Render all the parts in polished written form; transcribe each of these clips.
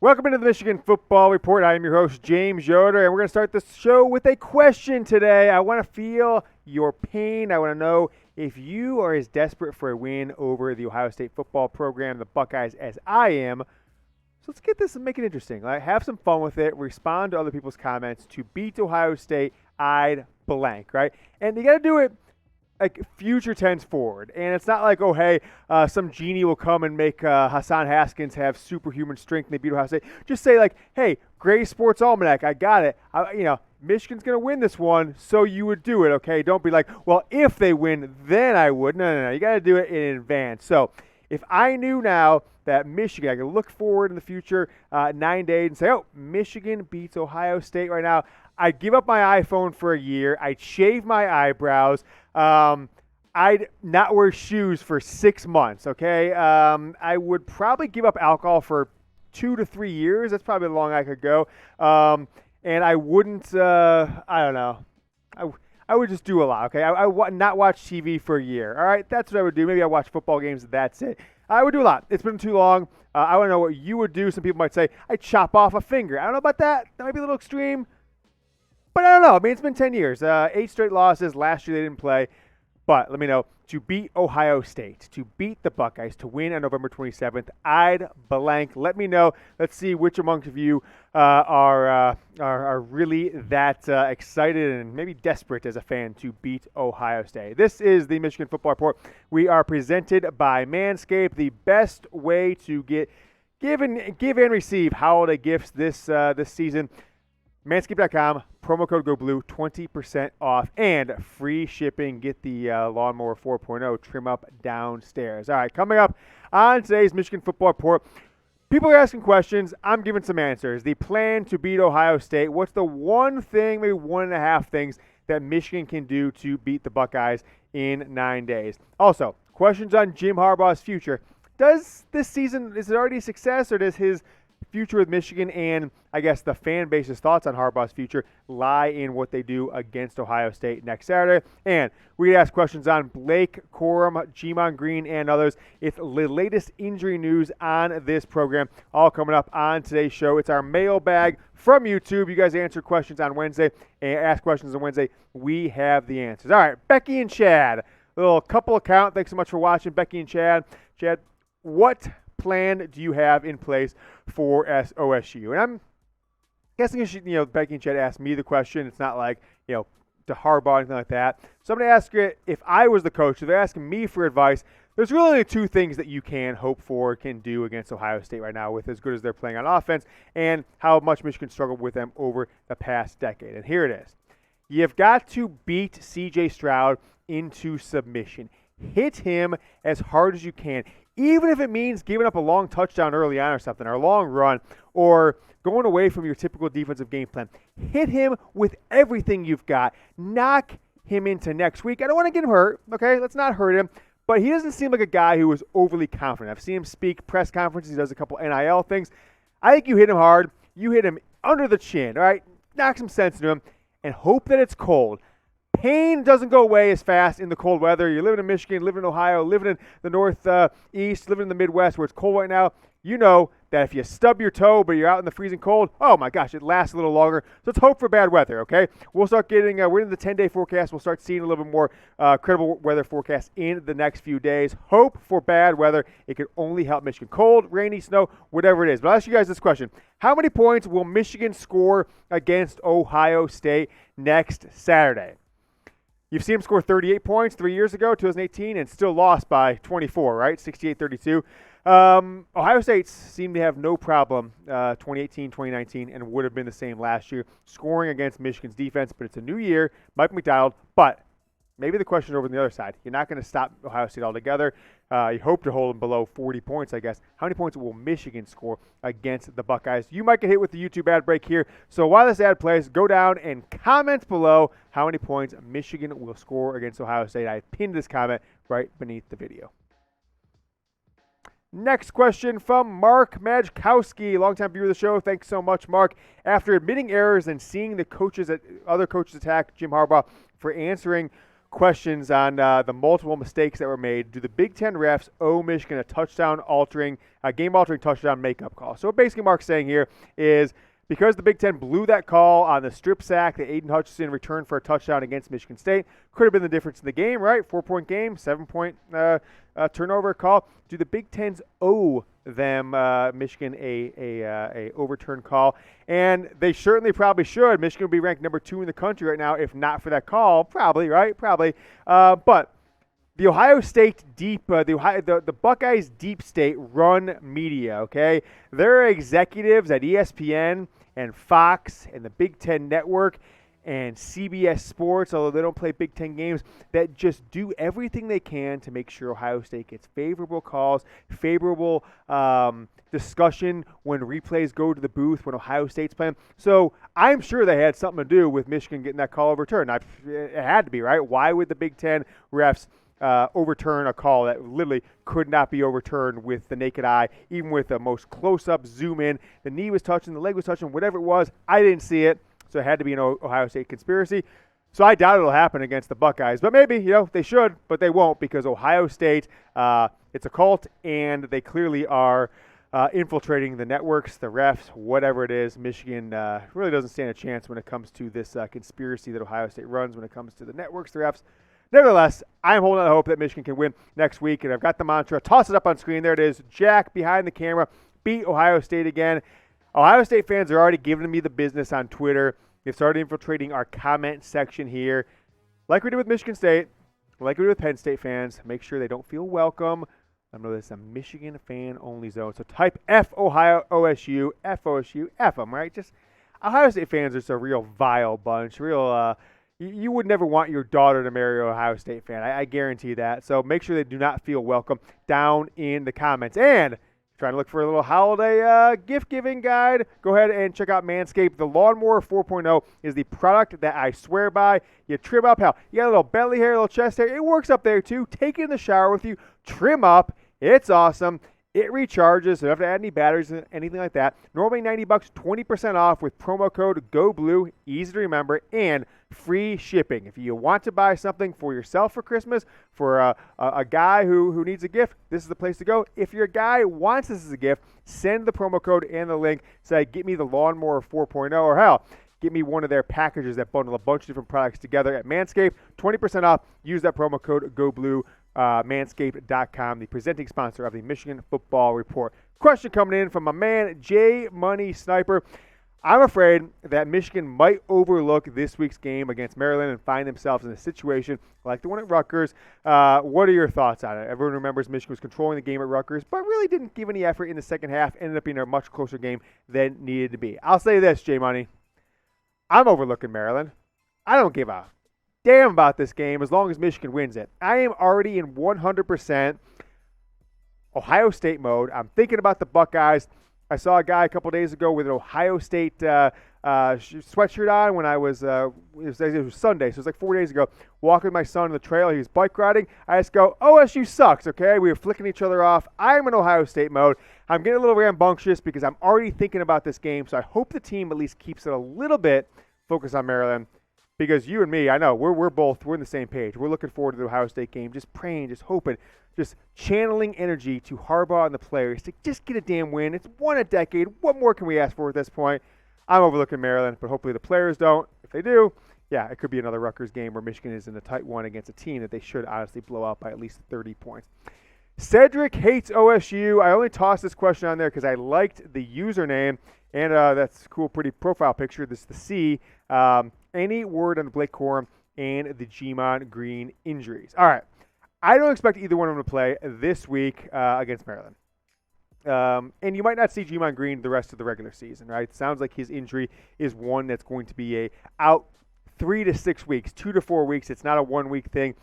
Welcome into the Michigan Football Report. I am your host, James Yoder, and we're going to start this show with a question today. I want to feel your pain. I want to know if you are as desperate for a win over the Ohio State football program, the Buckeyes, as I am. So let's get this and make it interesting. Right? Have some fun with it. Respond to other people's comments. To beat Ohio State, I'd blank, right? And you got to do it like future tense forward. And it's not like, oh, hey, some genie will come and make Hassan Haskins have superhuman strength and they beat Ohio State. Just say like, hey, Gray Sports Almanac, I got it. Michigan's going to win this one, so you would do it, okay? Don't be like, well, if they win, then I would. No. You got to do it in advance. So if I knew now that Michigan, I could look forward in the future 9 days and say, oh, Michigan beats Ohio State right now, I'd give up my iPhone for a year. I'd shave my eyebrows. I'd not wear shoes for 6 months, okay? I would probably give up alcohol for 2 to 3 years. That's probably how long I could go. And I wouldn't, I don't know. I would just do a lot, okay? I would not watch TV for a year, all right? That's what I would do. Maybe I watch football games, that's it. I would do a lot. It's been too long. I want to know what you would do. Some people might say, I'd chop off a finger. I don't know about that. That might be a little extreme. But I don't know. I mean, it's been 10 years. 8 straight losses. Last year they didn't play. But let me know. To beat Ohio State, to beat the Buckeyes, to win on November 27th, I'd blank. Let me know. Let's see which amongst of you are really that excited and maybe desperate as a fan to beat Ohio State. This is the Michigan Football Report. We are presented by Manscape, the best way to give and receive holiday gifts this season. Manscape.com, promo code GoBlue, 20% off and free shipping. Get the Lawnmower 4.0 trim up downstairs. All right, coming up on today's Michigan Football Report, people are asking questions. I'm giving some answers. The plan to beat Ohio State. What's the one thing, maybe 1.5 things that Michigan can do to beat the Buckeyes in 9 days? Also, questions on Jim Harbaugh's future. Does this season, is it already a success, or does his future with Michigan and, I guess, the fan base's thoughts on Harbaugh's future lie in what they do against Ohio State next Saturday? And we ask questions on Blake, Corum, Gemon Green, and others. It's the latest injury news on this program, all coming up on today's show. It's our mailbag from YouTube. You guys answer questions on Wednesday and ask questions on Wednesday. We have the answers. All right, Becky and Chad, a little couple account. Thanks so much for watching, Becky and Chad. Chad, what plan do you have in place for OSU? And I'm guessing Becky and Chad asked me the question. It's not like, to Harbaugh or anything like that. So I'm going to ask you, if I was the coach, if they're asking me for advice, there's really only 2 things that you can hope for, can do against Ohio State right now with as good as they're playing on offense and how much Michigan struggled with them over the past decade. And here it is. You've got to beat C.J. Stroud into submission. Hit him as hard as you can, even if it means giving up a long touchdown early on or something, or a long run, or going away from your typical defensive game plan. Hit him with everything you've got. Knock him into next week. I don't want to get him hurt, okay? Let's not hurt him. But he doesn't seem like a guy who is overly confident. I've seen him speak press conferences. He does a couple NIL things. I think you hit him hard. You hit him under the chin, all right? Knock some sense into him and hope that it's cold. Pain doesn't go away as fast in the cold weather. You're living in Michigan, living in Ohio, living in the Northeast, living in the Midwest where it's cold right now. You know that if you stub your toe but you're out in the freezing cold, oh my gosh, it lasts a little longer. So let's hope for bad weather, okay? We'll start getting, we're in the 10-day forecast. We'll start seeing a little bit more credible weather forecast in the next few days. Hope for bad weather. It could only help Michigan. Cold, rainy, snow, whatever it is. But I'll ask you guys this question. How many points will Michigan score against Ohio State next Saturday? You've seen him score 38 points 3 years ago, 2018, and still lost by 24, right? 68-32. Ohio State seemed to have no problem 2018, 2019, and would have been the same last year, scoring against Michigan's defense. But it's a new year, Mike McDonald. But maybe the question over on the other side. You're not going to stop Ohio State altogether. You hope to hold them below 40 points, I guess. How many points will Michigan score against the Buckeyes? You might get hit with the YouTube ad break here. So while this ad plays, go down and comment below how many points Michigan will score against Ohio State. I pinned this comment right beneath the video. Next question from Mark Majkowski, longtime viewer of the show. Thanks so much, Mark. After admitting errors and seeing the other coaches attack Jim Harbaugh for answering questions on the multiple mistakes that were made. Do the Big Ten refs owe Michigan a game-altering touchdown makeup call? So what basically Mark's saying here is because the Big Ten blew that call on the strip sack that Aiden Hutchinson returned for a touchdown against Michigan State, could have been the difference in the game, right? 4-point game, 7-point turnover call. Do the Big Tens owe them Michigan a overturned call? And they certainly probably should. Michigan would be ranked number 2 in the country right now if not for that call. Probably, right? Probably. But the Ohio State the Buckeyes deep state run media, okay? There are executives at ESPN and Fox and the Big Ten Network and CBS Sports, although they don't play Big Ten games, that just do everything they can to make sure Ohio State gets favorable calls, favorable discussion when replays go to the booth when Ohio State's playing. So I'm sure they had something to do with Michigan getting that call overturned. It had to be, right? Why would the Big Ten refs overturn a call that literally could not be overturned with the naked eye, even with the most close-up zoom in? The knee was touching, the leg was touching, whatever it was. I didn't see it, so it had to be an Ohio State conspiracy. So I doubt it'll happen against the Buckeyes. But maybe, they should, but they won't because Ohio State, it's a cult, and they clearly are infiltrating the networks, the refs, whatever it is. Michigan really doesn't stand a chance when it comes to this conspiracy that Ohio State runs when it comes to the networks, the refs. Nevertheless, I'm holding out hope that Michigan can win next week, and I've got the mantra. Toss it up on screen. There it is. Jack behind the camera. Beat Ohio State again. Ohio State fans are already giving me the business on Twitter. They've started infiltrating our comment section here. Like we did with Michigan State, like we did with Penn State fans, make sure they don't feel welcome. I know this is a Michigan fan-only zone. So type F Ohio OSU, F OSU, F them, right? Just Ohio State fans are just a real vile bunch, real you would never want your daughter to marry an Ohio State fan. I guarantee that. So make sure they do not feel welcome down in the comments. And trying to look for a little holiday gift-giving guide, go ahead and check out Manscape. The Lawnmower 4.0 is the product that I swear by. You trim up, hell, you got a little belly hair, a little chest hair. It works up there, too. Take it in the shower with you. Trim up. It's awesome. It recharges, so you don't have to add any batteries or anything like that. Normally $90, 20% off with promo code GOBLUE, easy to remember, and free shipping. If you want to buy something for yourself for Christmas, for a guy who needs a gift, this is the place to go. If your guy wants this as a gift, send the promo code and the link. Say, get me the Lawnmower 4.0, or hell, get me one of their packages that bundle a bunch of different products together at Manscaped. 20% off. Use that promo code GOBLUE. Manscaped.com, the presenting sponsor of the Michigan Football Report. Question coming in from my man, J Money Sniper. I'm afraid that Michigan might overlook this week's game against Maryland and find themselves in a situation like the one at Rutgers. What are your thoughts on it? Everyone remembers Michigan was controlling the game at Rutgers, but really didn't give any effort in the second half. Ended up being a much closer game than needed to be. I'll say this, J Money. I'm overlooking Maryland. I don't give a damn about this game as long as Michigan wins it. I am already in 100% Ohio State mode. I'm thinking about the Buckeyes. I saw a guy a couple days ago with an Ohio State sweatshirt on when I was, it was Sunday, so it was like 4 days ago, walking with my son on the trail. He was bike riding. I just go, OSU sucks, okay? We were flicking each other off. I'm in Ohio State mode. I'm getting a little rambunctious because I'm already thinking about this game, so I hope the team at least keeps it a little bit focused on Maryland. Because you and me, I know, we're on the same page. We're looking forward to the Ohio State game, just praying, just hoping, just channeling energy to Harbaugh and the players to just get a damn win. It's one a decade. What more can we ask for at this point? I'm overlooking Maryland, but hopefully the players don't. If they do, yeah, it could be another Rutgers game where Michigan is in a tight one against a team that they should honestly blow out by at least 30 points. Cedric hates OSU. I only tossed this question on there because I liked the username, and that's a cool, pretty profile picture. This is the C. Any word on the Blake Corum and the Gemon Green injuries? All right. I don't expect either one of them to play this week against Maryland. And you might not see Gemon Green the rest of the regular season, right? It sounds like his injury is one that's going to be out 3 to 6 weeks, 2 to 4 weeks. It's not a 1 week thing.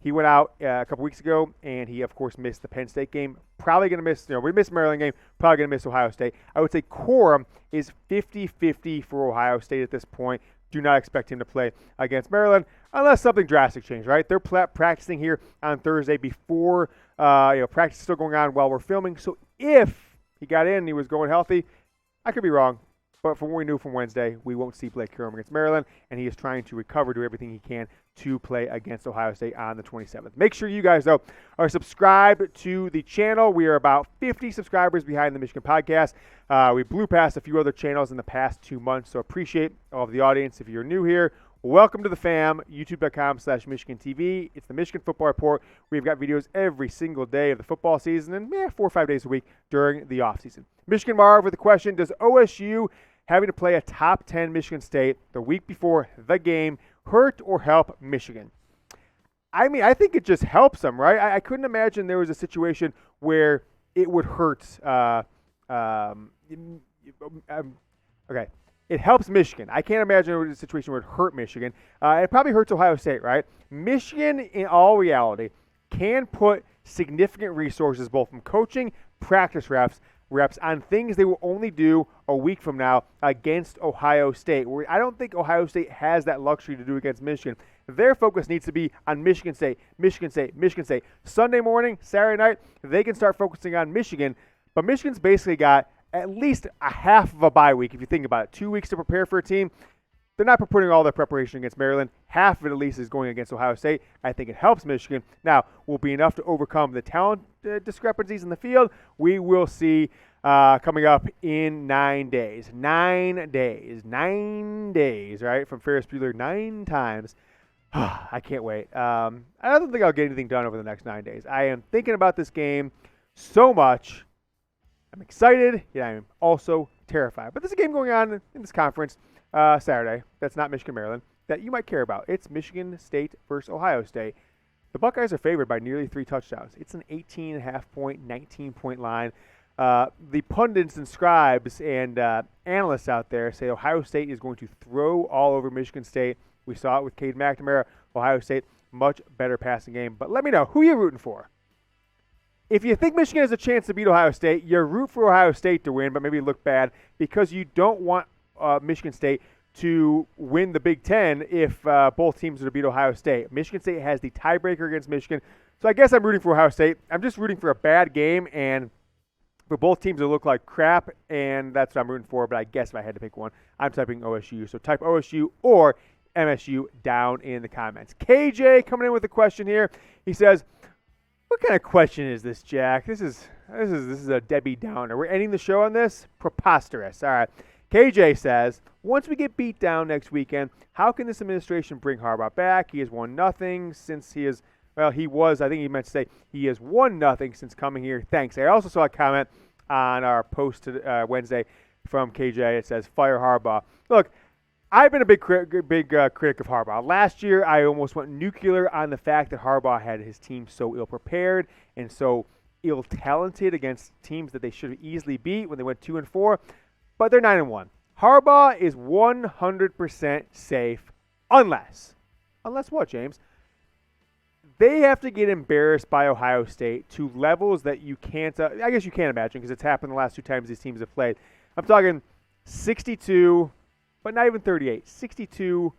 He went out a couple weeks ago, and he, of course, missed the Penn State game. Probably going to miss, we missed Maryland game, probably going to miss Ohio State. I would say Corum is 50-50 for Ohio State at this point. Do not expect him to play against Maryland unless something drastic changes, right? They're practicing here on Thursday before, practice is still going on while we're filming. So if he got in and he was going healthy, I could be wrong. But from what we knew from Wednesday, we won't see Blake Corum against Maryland, and he is trying to recover, do everything he can to play against Ohio State on the 27th. Make sure you guys, though, are subscribed to the channel. We are about 50 subscribers behind the Michigan podcast. We blew past a few other channels in the past 2 months, so appreciate all of the audience. If you're new here, welcome to the fam, youtube.com/Michigan TV. It's the Michigan Football Report. We've got videos every single day of the football season and 4 or 5 days a week during the offseason. Michigan Marv with the question, does OSU having to play a top 10 Michigan State the week before the game hurt or help Michigan? I mean, I think it just helps them, right? I couldn't imagine there was a situation where it would hurt. Okay. It helps Michigan. I can't imagine it was a situation where it hurt Michigan. It probably hurts Ohio State, right? Michigan, in all reality, can put significant resources, both from coaching, practice reps on things they will only do a week from now against Ohio State. Where I don't think Ohio State has that luxury to do against Michigan. Their focus needs to be on Michigan State, Michigan State, Michigan State. Sunday morning, Saturday night, they can start focusing on Michigan. But Michigan's basically got at least a half of a bye week, if you think about it. 2 weeks to prepare for a team. They're not putting all their preparation against Maryland. Half of it, at least, is going against Ohio State. I think it helps Michigan. Now, will be enough to overcome the talent discrepancies in the field? We will see coming up in 9 days. 9 days. 9 days, right? From Ferris Bueller 9 times. I can't wait. I don't think I'll get anything done over the next 9 days. I am thinking about this game so much. I'm excited, yet I am also terrified. But there's a game going on in this conference Saturday that's not Michigan-Maryland that you might care about. It's Michigan State versus Ohio State. The Buckeyes are favored by nearly 3 touchdowns. It's an 18.5-point, 19-point line. The pundits and scribes and analysts out there say Ohio State is going to throw all over Michigan State. We saw it with Cade McNamara. Ohio State, much better passing game. But let me know, who are you rooting for? If you think Michigan has a chance to beat Ohio State, you root for Ohio State to win, but maybe look bad because you don't want Michigan State to win the Big Ten if both teams are to beat Ohio State. Michigan State has the tiebreaker against Michigan, so I guess I'm rooting for Ohio State. I'm just rooting for a bad game and for both teams to look like crap, and that's what I'm rooting for, but I guess if I had to pick one, I'm typing OSU. So type OSU or MSU down in the comments. KJ coming in with a question here. He says, what kind of question is this, Jack? This is a Debbie Downer. We're ending the show on this? Preposterous. All right. KJ says, once we get beat down next weekend, how can this administration bring Harbaugh back? He has won nothing since he has, I think he meant to say he has won nothing since coming here. Thanks. I also saw a comment on our post Wednesday from KJ. It says, fire Harbaugh. Look, I've been a big critic of Harbaugh. Last year, I almost went nuclear on the fact that Harbaugh had his team so ill-prepared and so ill-talented against teams that they should have easily beat when they went 2-4. But they're 9-1. Harbaugh is 100% safe unless what, James? They have to get embarrassed by Ohio State to levels that you can't, I guess you can't imagine because it's happened the last 2 times these teams have played. I'm talking 62, but not even 38, 62-14,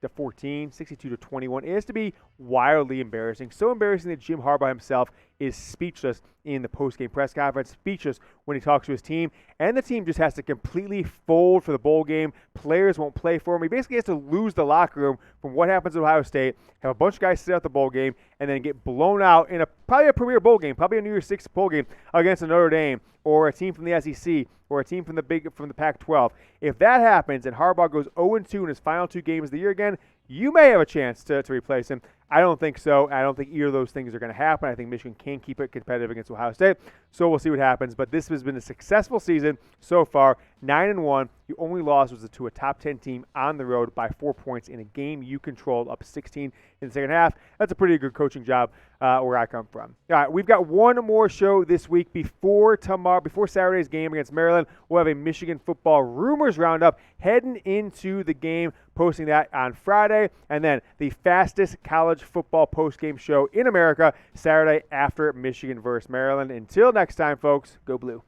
62-21. It has to be wildly embarrassing. So embarrassing that Jim Harbaugh himself is speechless in the post-game press conference, speechless when he talks to his team, and the team just has to completely fold for the bowl game. Players won't play for him. He basically has to lose the locker room from what happens at Ohio State, have a bunch of guys sit out the bowl game, and then get blown out in probably a premier bowl game, probably a New Year's Six bowl game against a Notre Dame or a team from the SEC or a team from the Pac-12. If that happens and Harbaugh goes 0-2 in his final 2 games of the year again, you may have a chance to replace him. I don't think so. I don't think either of those things are going to happen. I think Michigan can keep it competitive against Ohio State. So we'll see what happens. But this has been a successful season so far. 9-1. Your only loss was to a top 10 team on the road by 4 points in a game you controlled, up 16 in the second half. That's a pretty good coaching job where I come from. All right, we've got one more show this week before Saturday's game against Maryland. We'll have a Michigan football rumors roundup heading into the game, posting that on Friday, and then the fastest college football post-game show in America Saturday after Michigan versus Maryland. Until next time, folks, go Blue.